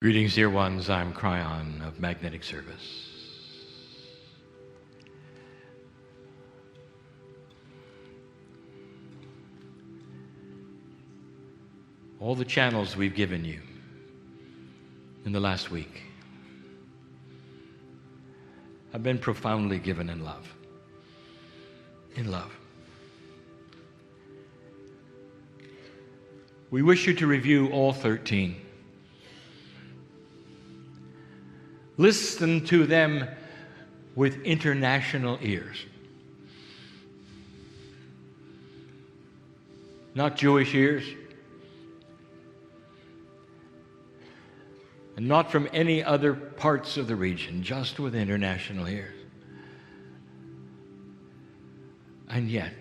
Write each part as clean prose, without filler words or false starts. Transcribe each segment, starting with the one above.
Greetings, dear ones. I'm Kryon of Magnetic Service. All the channels we've given you in the last week have been profoundly given in love. In love. We wish you to review all 13. Listen to them with international ears. Not Jewish ears. And not from any other parts of the region, just with international ears. And yet,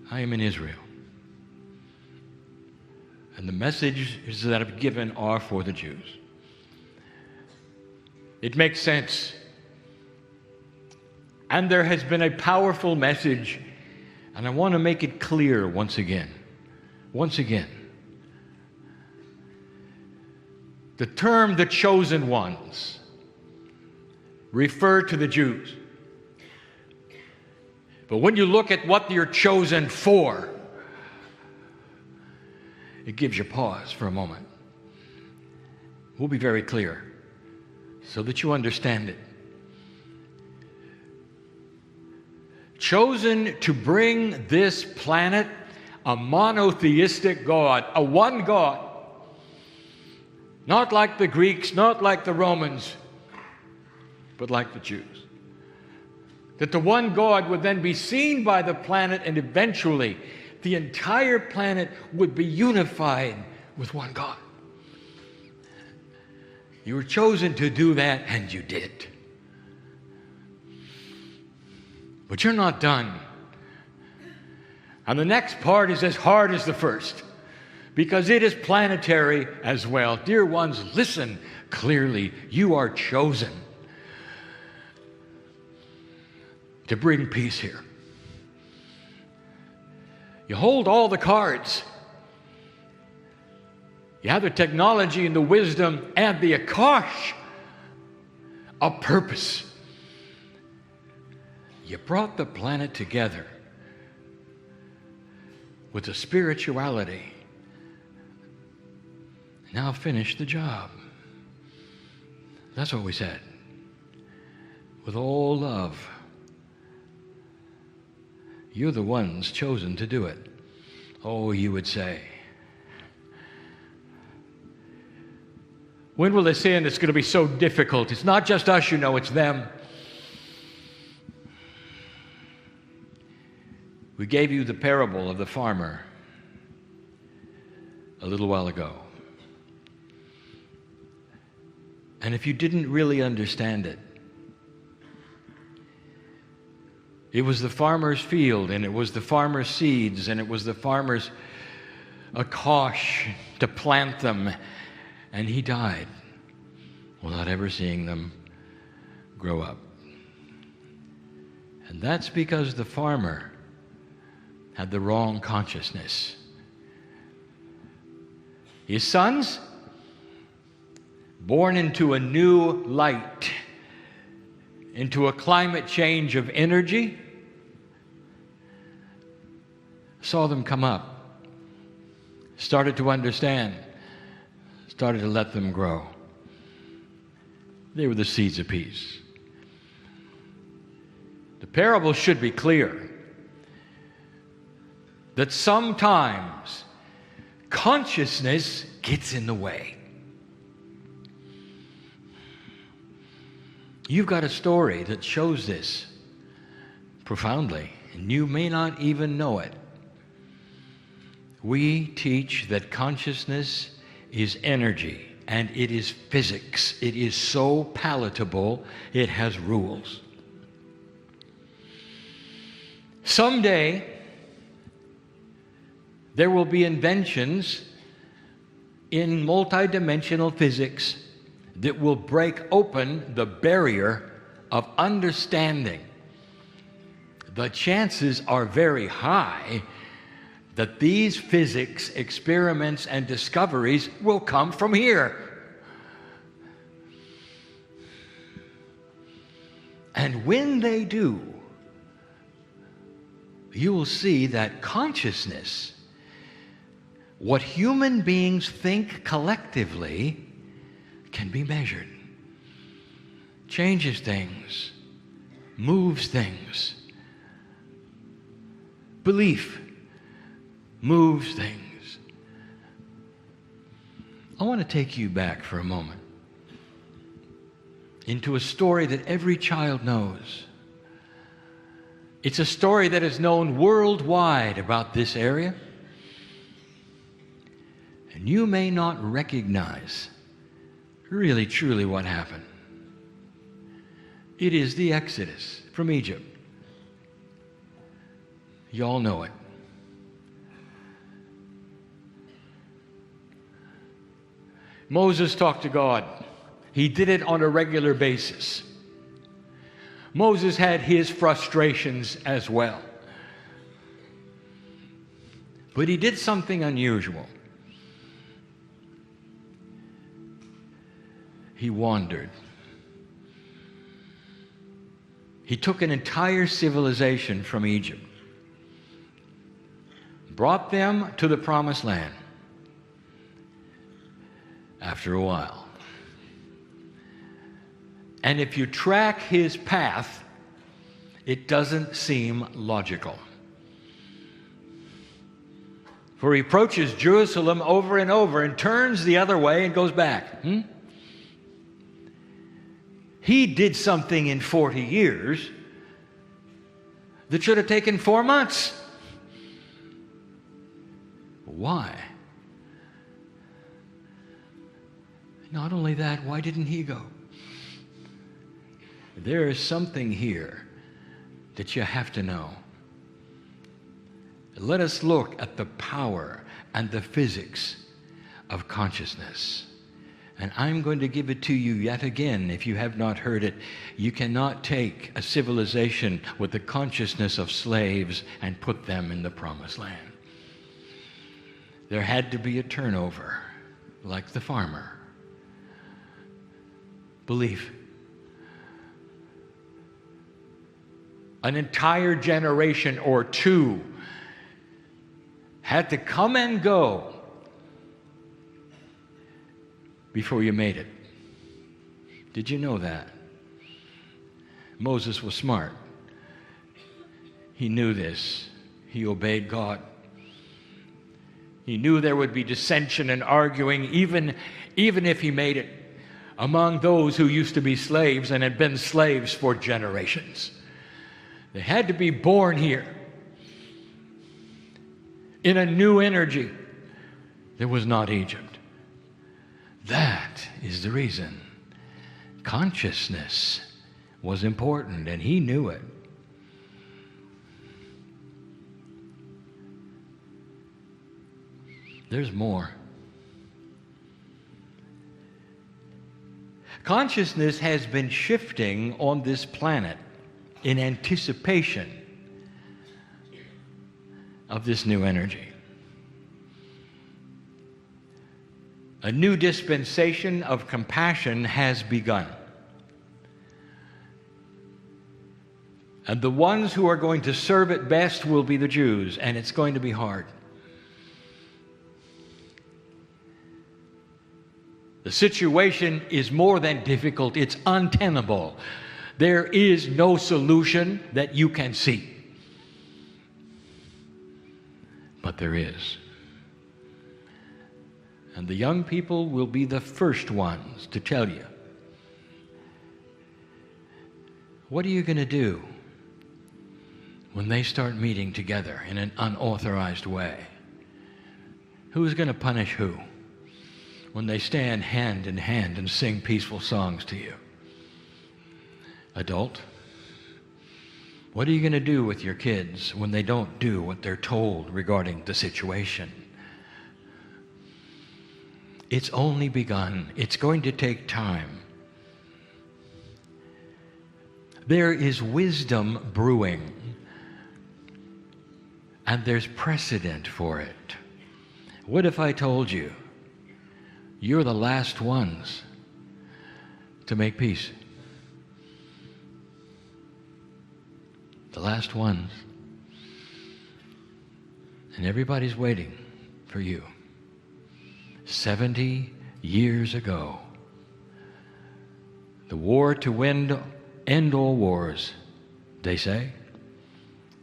I am in Israel. And the messages that I've given are for the Jews. It makes sense. And there has been a powerful message, and I want to make it clear once again. Once again. The term the chosen ones refer to the Jews. But when you look at what you're chosen for, it gives you pause for a moment. We'll be very clear so that you understand it. Chosen to bring this planet a monotheistic God, a one God. Not like the Greeks, not like the Romans, but like the Jews. That the one God would then be seen by the planet, and eventually the entire planet would be unified with one God. You were chosen to do that, and you did. But you're not done. And the next part is as hard as the first, because it is planetary as well. Dear ones, listen clearly. You are chosen to bring peace here. You hold all the cards. You have the technology and the wisdom and the akash of purpose. You brought the planet together with the spirituality. Now finish the job. That's what we said. With all love. You're the ones chosen to do it. Oh, you would say. When will they say it's going to be so difficult? It's not just us, it's them. We gave you the parable of the farmer a little while ago. And if you didn't really understand it, it was the farmer's field, and it was the farmer's seeds, and it was the farmer's akash to plant them. And he died without ever seeing them grow up. And that's because the farmer had the wrong consciousness. His sons, born into a new light, into a climate change of energy, saw them come up, started to understand, started to let them grow. They were the seeds of peace. The parable should be clear that sometimes consciousness gets in the way. You've got a story that shows this profoundly, and you may not even know it. We teach that consciousness is energy, and it is physics. It is so palatable, it has rules. Someday, there will be inventions in multidimensional physics that will break open the barrier of understanding. The chances are very high that these physics experiments and discoveries will come from here. And when they do, you will see that consciousness, what human beings think collectively, can be measured. Changes things, moves things. Belief moves things. I want to take you back for a moment into a story that every child knows. It's a story that is known worldwide about this area. And you may not recognize really truly what happened. It is the Exodus from Egypt. You all know it. Moses talked to God. He did it on a regular basis. Moses had his frustrations as well. But he did something unusual. He wandered. He took an entire civilization from Egypt, brought them to the Promised Land after a while. And if you track his path, it doesn't seem logical. For he approaches Jerusalem over and over and turns the other way and goes back. He did something in 40 years that should have taken 4 months. Why? Not only that, why didn't he go? There is something here that you have to know. Let us look at the power and the physics of consciousness. And I'm going to give it to you yet again if you have not heard it. You cannot take a civilization with the consciousness of slaves and put them in the Promised Land. There had to be a turnover, like the farmer. Belief. An entire generation or two had to come and go before you made it. Did you know that? Moses was smart. He knew this. He obeyed God. He knew there would be dissension and arguing, even if he made it, among those who used to be slaves and had been slaves for generations. They had to be born here in a new energy that was not Egypt. That is the reason. Consciousness was important, and he knew it. There's more. Consciousness has been shifting on this planet in anticipation of this new energy. A new dispensation of compassion has begun. And the ones who are going to serve it best will be the Jews, and it's going to be hard. The situation is more than difficult, it's untenable. There is no solution that you can see. But there is. And the young people will be the first ones to tell you. What are you going to do when they start meeting together in an unauthorized way? Who's going to punish who when they stand hand in hand and sing peaceful songs to you? Adult, what are you going to do with your kids when they don't do what they're told regarding the situation? It's only begun. It's going to take time. There is wisdom brewing. and there's precedent for it. What if I told you you're the last ones to make peace? The last ones. And everybody's waiting for you. 70 years ago, the war to end all wars, they say,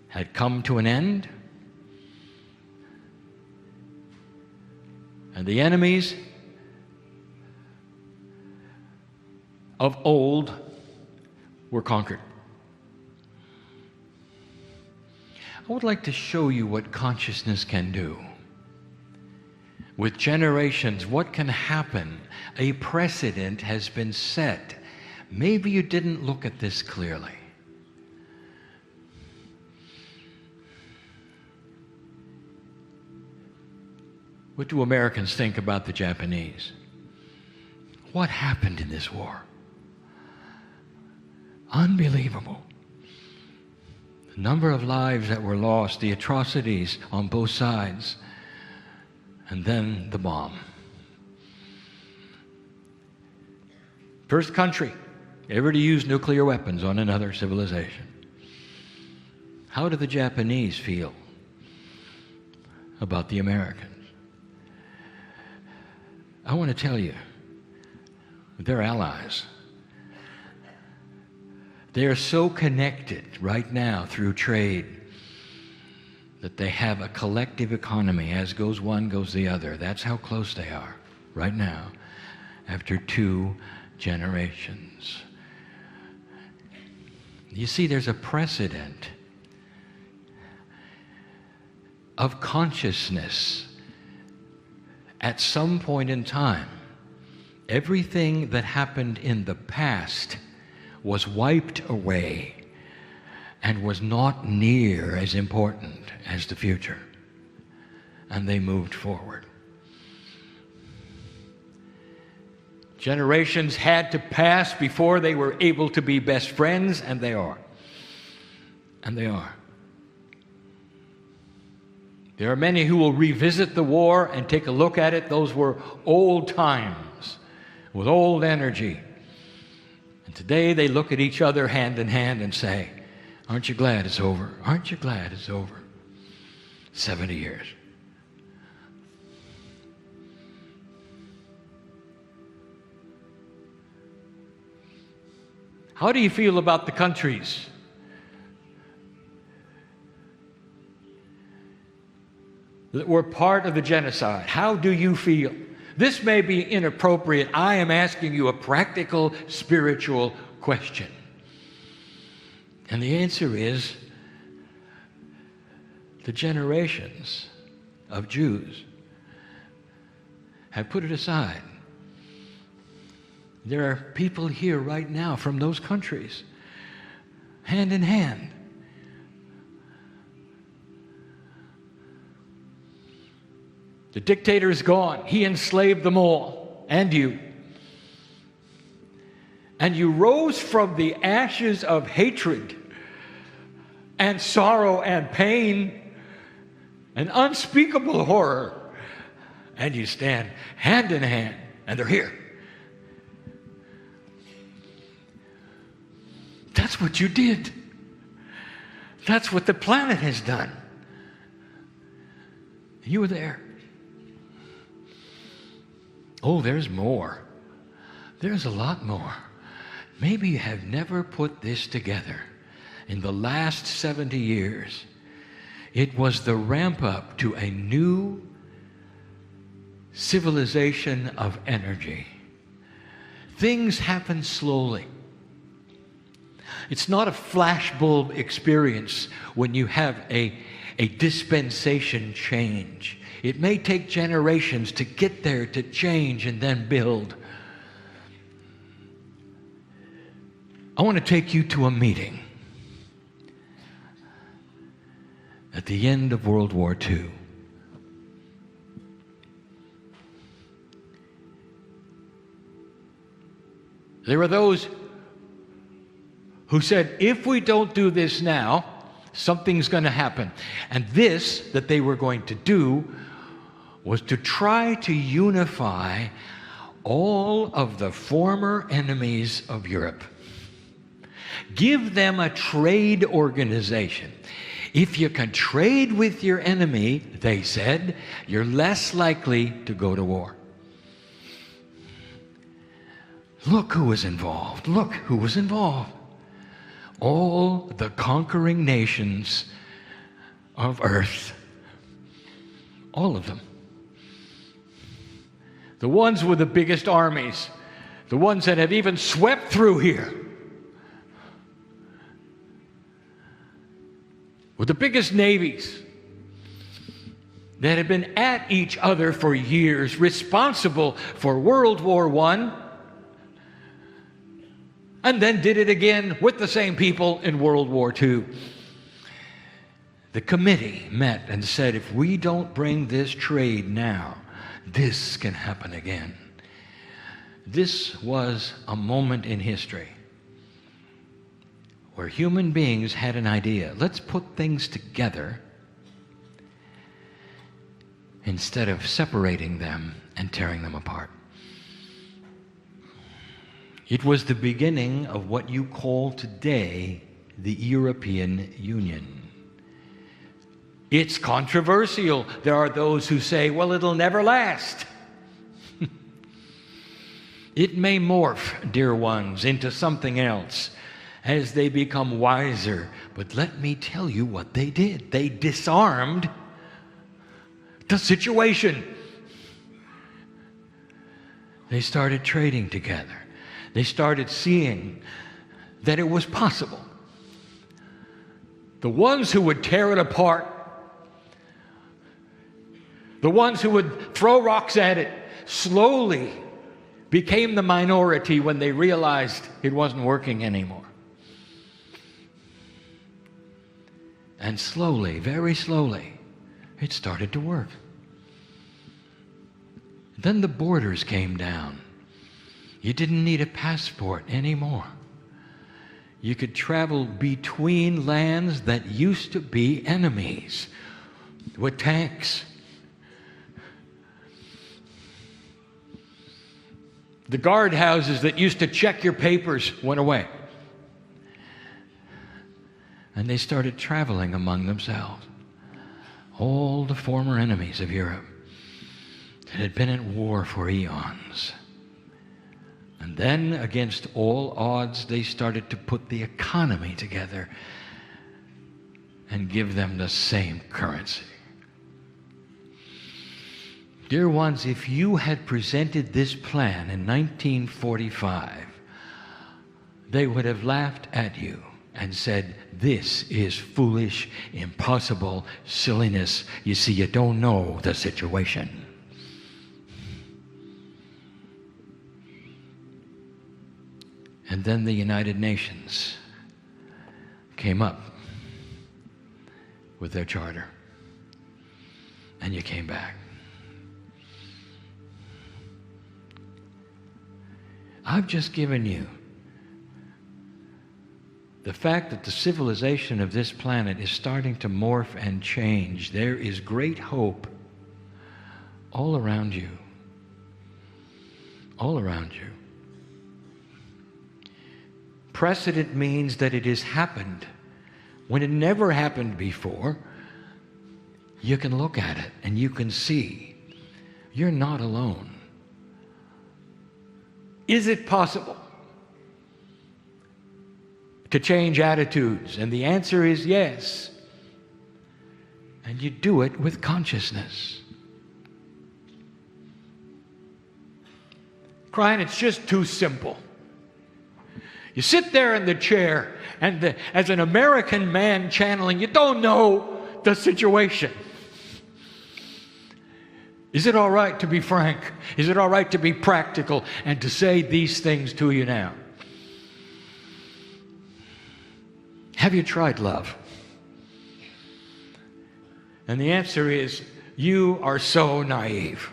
had come to an end. And the enemies of old were conquered. I would like to show you what consciousness can do. With generations, what can happen? A precedent has been set. Maybe you didn't look at this clearly. What do Americans think about the Japanese? What happened in this war? Unbelievable. The number of lives that were lost, the atrocities on both sides, and then the bomb. First country ever to use nuclear weapons on another civilization. How do the Japanese feel about the Americans? I want to tell you, they're allies. They are so connected right now through trade that they have a collective economy. As goes one, goes the other. That's how close they are right now after 2 generations. You see, there's a precedent of consciousness. At some point in time, everything that happened in the past was wiped away and was not near as important as the future. And they moved forward. Generations had to pass before they were able to be best friends, and they are. And they are. There are many who will revisit the war and take a look at it. Those were old times with old energy. And today they look at each other hand in hand and say, "Aren't you glad it's over? Aren't you glad it's over?" 70 years. How do you feel about the countries that were part of the genocide? How do you feel? This may be inappropriate. I am asking you a practical, spiritual question. And the answer is, the generations of Jews have put it aside. There are people here right now from those countries, hand in hand. The dictator is gone. He enslaved them all, and you. And you rose from the ashes of hatred and sorrow and pain and unspeakable horror. And you stand hand in hand, and they're here. That's what you did. That's what the planet has done. You were there. Oh, there's more. There's a lot more. Maybe you have never put this together. In the last 70 years, it was the ramp up to a new civilization of energy. Things happen slowly. It's not a flashbulb experience when you have a dispensation change. It may take generations to get there, to change and then build. I want to take you to a meeting at the end of World War II. There were those who said, if we don't do this now, Something's going to happen. And this that they were going to do was to try to unify all of the former enemies of Europe. Give them a trade organization. If you can trade with your enemy, they said, you're less likely to go to war. Look who was involved. Look who was involved. All the conquering nations of earth. All of them. The ones with the biggest armies. The ones that have even swept through here. With the biggest navies. That have been at each other for years. Responsible for World War I. And then did it again with the same people in World War II. The committee met and said, if we don't bring this trade now, this can happen again. This was a moment in history where human beings had an idea. Let's put things together instead of separating them and tearing them apart. It was the beginning of what you call today the European Union. It's controversial. There are those who say, well, it'll never last. It may morph, dear ones, into something else as they become wiser. But let me tell you what they did. They disarmed the situation. They started trading together. They started seeing that it was possible. The ones who would tear it apart, the ones who would throw rocks at it, slowly became the minority when they realized it wasn't working anymore. And slowly, very slowly, it started to work. Then the borders came down. You didn't need a passport anymore. You could travel between lands that used to be enemies with tanks. The guardhouses that used to check your papers went away. And they started traveling among themselves. All the former enemies of Europe that had been at war for eons. And then, against all odds, they started to put the economy together and give them the same currency. Dear ones, if you had presented this plan in 1945, they would have laughed at you and said, this is foolish, impossible, silliness. You see, you don't know the situation. And then the United Nations came up with their charter. And you came back. I've just given you the fact that the civilization of this planet is starting to morph and change. There is great hope all around you. All around you. Precedent means that it has happened. When it never happened before, you can look at it and you can see you're not alone. Is it possible to change attitudes? And the answer is yes. And you do it with consciousness. Kryon, it's just too simple. You sit there in the chair, and as an American man channeling, you don't know the situation. Is it all right to be frank? Is it all right to be practical and to say these things to you now? Have you tried love? And the answer is, you are so naive.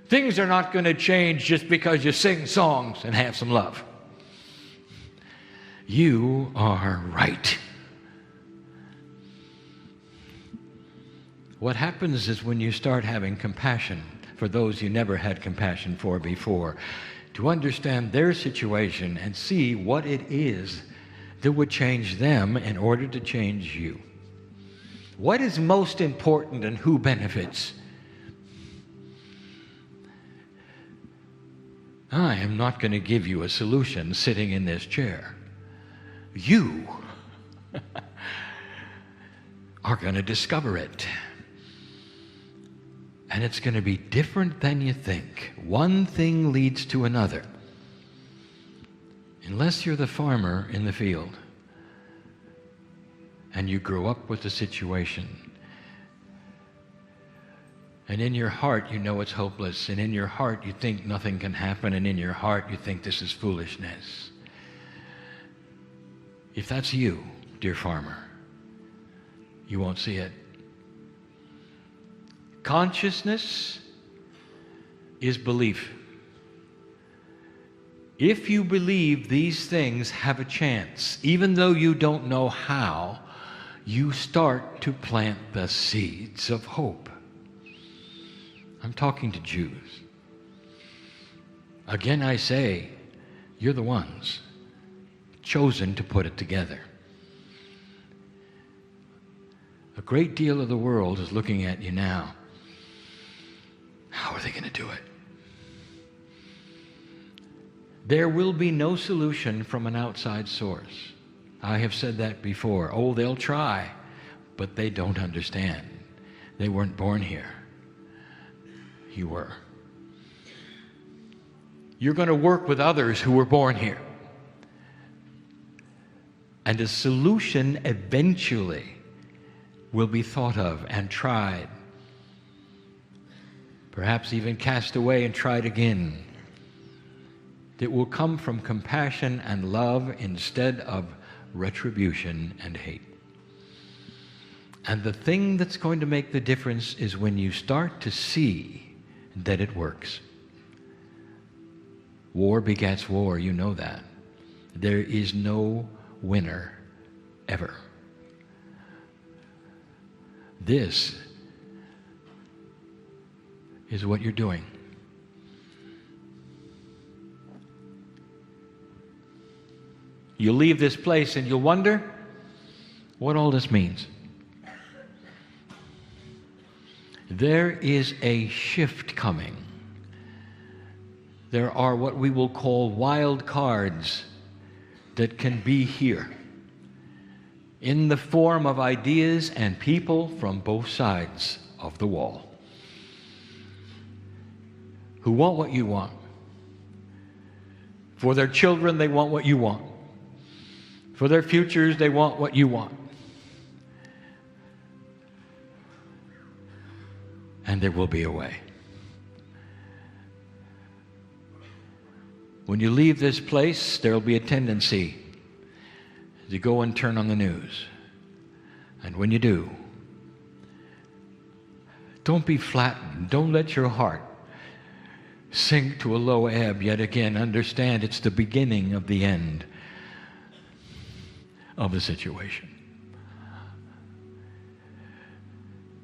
Things are not going to change just because you sing songs and have some love. You are right. What happens is when you start having compassion for those you never had compassion for before, to understand their situation and see what it is that would change them in order to change you. What is most important and who benefits? I am not going to give you a solution sitting in this chair. You are going to discover it. And it's going to be different than you think. One thing leads to another. Unless you're the farmer in the field and you grow up with the situation, and in your heart you know it's hopeless, and in your heart you think nothing can happen, and in your heart you think this is foolishness. If that's you, dear farmer, you won't see it. Consciousness is belief. If you believe these things have a chance, even though you don't know how, you start to plant the seeds of hope. I'm talking to Jews. Again, I say, you're the ones chosen to put it together. A great deal of the world is looking at you now. How are they going to do it? There will be no solution from an outside source. I have said that before. Oh, they'll try, but they don't understand. They weren't born here. You were. You're going to work with others who were born here. And a solution eventually will be thought of and tried. Perhaps even cast away and tried again. That will come from compassion and love instead of retribution and hate. And the thing that's going to make the difference is when you start to see that it works. War begets war, you know that. There is no winner ever. This is what you're doing. You'll leave this place and you'll wonder what all this means. There is a shift coming. There are what we will call wild cards that can be here in the form of ideas and people from both sides of the wall who want what you want. For their children, they want what you want. For their futures, they want what you want. And there will be a way. When you leave this place, there will be a tendency to go and turn on the news. And when you do, don't be flattened. Don't let your heart sink to a low ebb yet again. Understand it's the beginning of the end of the situation.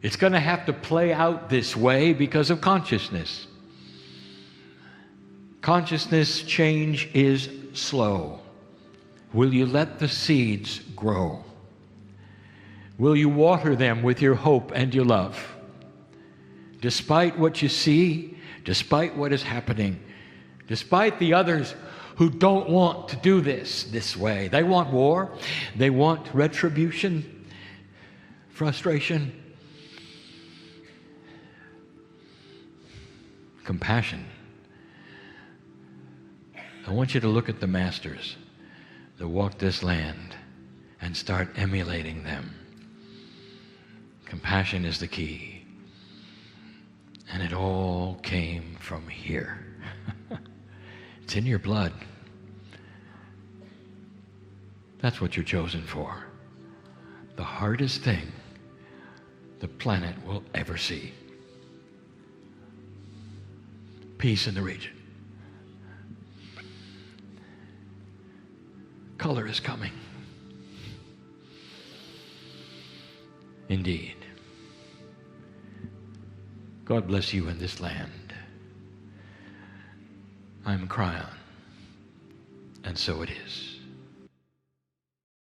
It's going to have to play out this way because of consciousness. Consciousness change is slow. Will you let the seeds grow? Will you water them with your hope and your love? Despite what you see, despite what is happening, despite the others who don't want to do this way. They want war. They want retribution, frustration, compassion. I want you to look at the masters that walked this land and start emulating them. Compassion is the key. And it all came from here. It's in your blood. That's what you're chosen for. The hardest thing the planet will ever see. Peace in the region. color is coming. Indeed. God bless you in this land. I'm Kryon, and so it is.